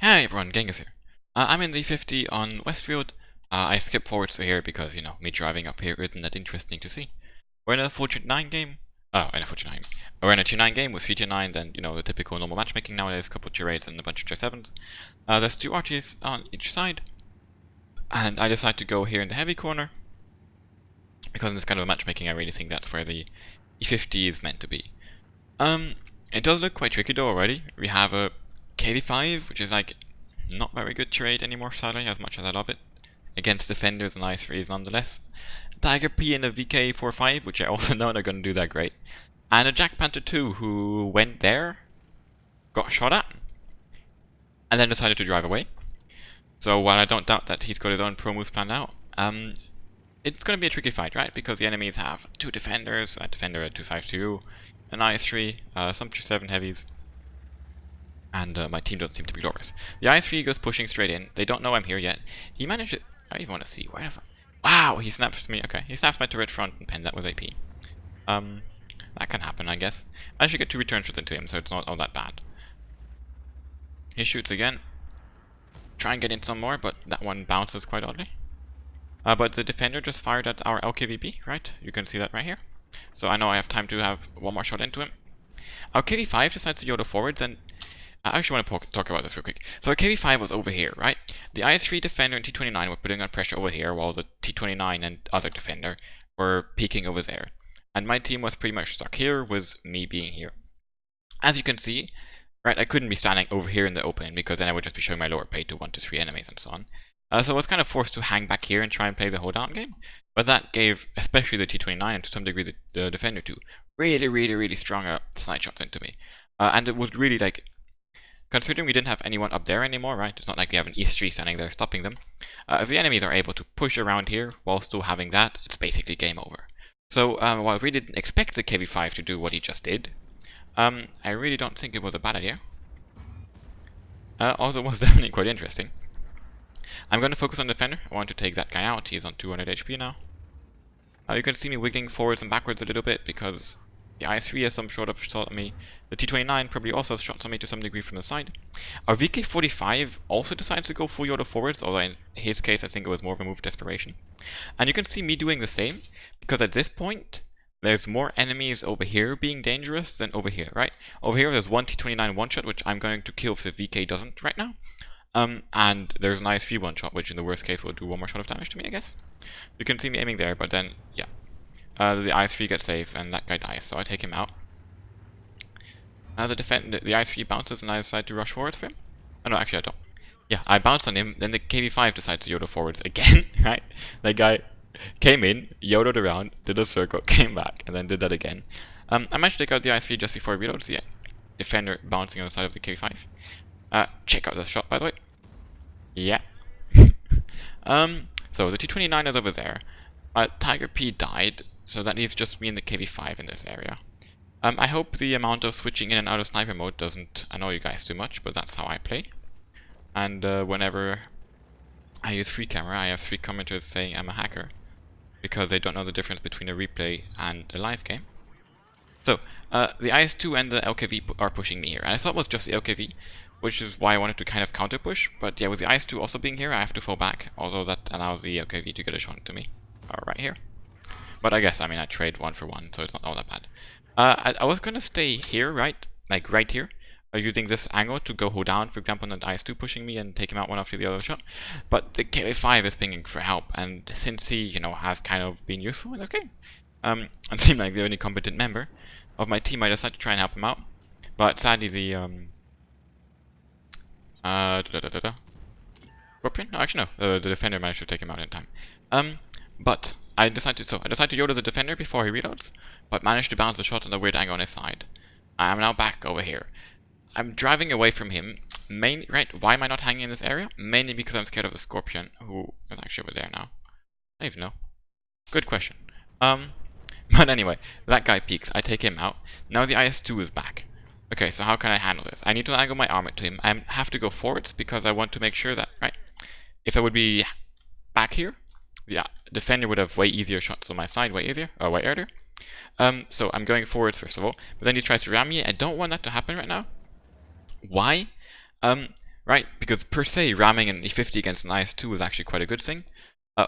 Hey everyone, Genghis here. I'm in the E50 on Westfield. I skipped forwards to here because, me driving up here isn't that interesting to see. We're in a 4.9 game. Oh, in a 4.9. We're in a 2.9 game with 3.9, then, the typical normal matchmaking nowadays, a couple of tier 8s and a bunch of tier 7s. There's two archers on each side. And I decide to go here in the heavy corner. Because in this kind of matchmaking, I really think that's where the E50 is meant to be. It does look quite tricky though already. We have a KV5, which is like not very good trade anymore, sadly, as much as I love it. Against defenders and I3s nonetheless. Tiger P and a VK45, which I also know they're going to do that great. And a Jack Panther 2, who went there, got shot at, and then decided to drive away. So while I don't doubt that he's got his own pro moves planned out, it's going to be a tricky fight, right? Because the enemies have two defenders, a defender at 252, an I3, some tier 7 heavies, and my team doesn't seem to be glorious. The I3 goes pushing straight in. They don't know I'm here yet. He managed it. I don't even want to see. Where the fuck? Wow, he snaps me. Okay, he snaps my turret front and pinned that with AP. That can happen, I guess. I should get 2 return shots into him, so it's not all that bad. He shoots again. Try and get in some more, but that one bounces quite oddly. But the defender just fired at our LKVP, right? You can see that right here. So I know I have time to have one more shot into him. Our KV5 decides to YOLO forwards, and I actually want to talk about this real quick. So our KV5 was over here, right? The I3 defender and T29 were putting on pressure over here, while the T29 and other defender were peeking over there. And my team was pretty much stuck here, with me being here. As you can see, right, I couldn't be standing over here in the open, because then I would just be showing my lower plate to 1 to 3 enemies and so on. So I was kind of forced to hang back here and try and play the hold-down game. But that gave, especially the T29 and to some degree the defender too, really strong snipe shots into me. And it was really like, considering we didn't have anyone up there anymore, right? It's not like we have an E3 standing there stopping them. If the enemies are able to push around here while still having that, it's basically game over. So while I really didn't expect the KV5 to do what he just did, I really don't think it was a bad idea. Also, it was definitely quite interesting. I'm going to focus on defender. I want to take that guy out. He's on 200 HP now. You can see me wiggling forwards and backwards a little bit because the I3 has some sort of shot on me. The T29 probably also has shots on me to some degree from the side. Our VK45 also decides to go full YOLO forwards, although in his case I think it was more of a move of desperation. And you can see me doing the same, because at this point there's more enemies over here being dangerous than over here, right? Over here there's one T29 one-shot, which I'm going to kill if the VK doesn't right now. And there's an I3 one-shot, which in the worst case will do one more shot of damage to me, I guess. You can see me aiming there, but then, yeah. The I3 gets safe, and that guy dies, so I take him out. The I3 bounces, and I decide to rush forwards for him. Oh no, actually I don't. Yeah, I bounce on him, then the KV5 decides to YOLO forwards again, right? That guy came in, YOLO'd around, did a circle, came back, and then did that again. I managed to take out the I3 just before he reloads the defender bouncing on the side of the KV5. Check out the shot, by the way. Yeah. So the T29 is over there. Tiger P died, so that leaves just me and the KV5 in this area. I hope the amount of switching in and out of sniper mode doesn't annoy you guys too much, but that's how I play. And whenever I use free camera, I have 3 commenters saying I'm a hacker, because they don't know the difference between a replay and a live game. So, the IS-2 and the LKV are pushing me here, and I thought it was just the LKV, which is why I wanted to kind of counter push, but yeah, with the IS-2 also being here, I have to fall back, although that allows the LKV to get a shot to me, right here. But I guess, I mean, I trade 1 for 1, so it's not all that bad. I was gonna stay here, right? Like, right here, using this angle to go hold down, for example, on the IS-2 pushing me and take him out one after the other shot, but the KV5 is pinging for help, and since he, has kind of been useful in this game, and seemed like the only competent member of my team, I decided to try and help him out, but sadly the, Scorpion? No, actually no. The defender managed to take him out in time. But I decided to YOLO the defender before he reloads, but managed to bounce a shot on the weird angle on his side. I am now back over here. I'm driving away from him. Right? Why am I not hanging in this area? Mainly because I'm scared of the Scorpion, who is actually over there now. I don't even know. Good question. But anyway, that guy peeks. I take him out. Now the IS-2 is back. Okay, so how can I handle this? I need to angle my armor to him. I have to go forwards because I want to make sure that, right, if I would be back here, the defender would have way easier shots on my side, way earlier. So I'm going forwards first of all, but then he tries to ram me. I don't want that to happen right now. Why? right? Because per se, ramming an E50 against an IS-2 is actually quite a good thing. Uh,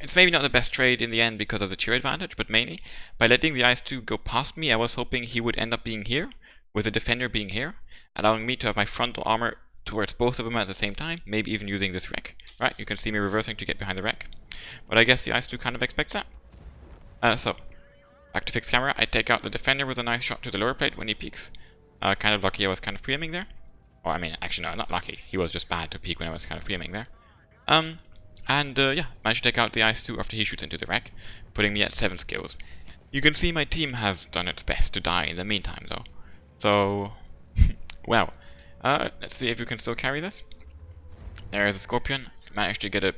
it's maybe not the best trade in the end because of the tier advantage, but mainly by letting the IS-2 go past me, I was hoping he would end up being here, with the defender being here, allowing me to have my frontal armor towards both of them at the same time, maybe even using this wreck. Right, you can see me reversing to get behind the wreck. But I guess the IS-2 kind of expects that. So, back to fixed camera, I take out the defender with a nice shot to the lower plate when he peeks. Kind of lucky I was kind of pre-aiming there. Or I mean, actually no, not lucky. He was just bad to peek when I was kind of pre-aiming there. Yeah, managed to take out the IS-2 after he shoots into the wreck, putting me at 7 skills. You can see my team has done its best to die in the meantime though. So, well, let's see if we can still carry this. There is a Scorpion. Managed to get a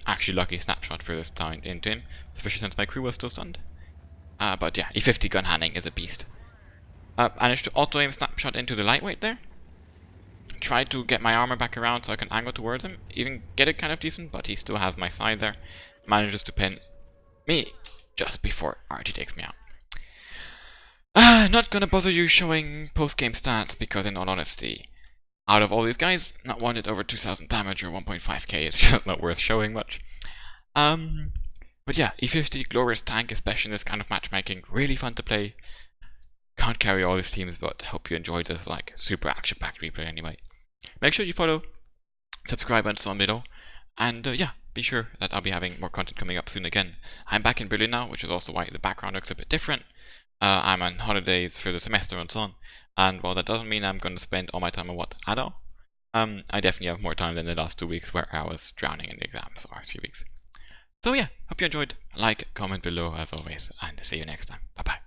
actually lucky snapshot for this time into him, especially since my crew was still stunned. But yeah, E50 gun handling is a beast. Managed to auto-aim snapshot into the lightweight there. Try to get my armor back around so I can angle towards him. Even get it kind of decent, but he still has my side there. Manages to pin me just before RT takes me out. Not gonna bother you showing post-game stats because in all honesty, out of all these guys, not one did over 2000 damage or 1.5k. It's just not worth showing much. But yeah, E50, glorious tank, especially in this kind of matchmaking. Really fun to play. Can't carry all these teams, but hope you enjoyed this like super action-packed replay anyway. Make sure you follow, subscribe and so on below. And yeah, be sure that I'll be having more content coming up soon again. I'm back in Berlin now, which is also why the background looks a bit different. I'm on holidays for the semester and so on. And while that doesn't mean I'm going to spend all my time on what at all, I definitely have more time than the last 2 weeks where I was drowning in the exams, or 3 weeks. So yeah, hope you enjoyed. Like, comment below as always, and see you next time. Bye bye.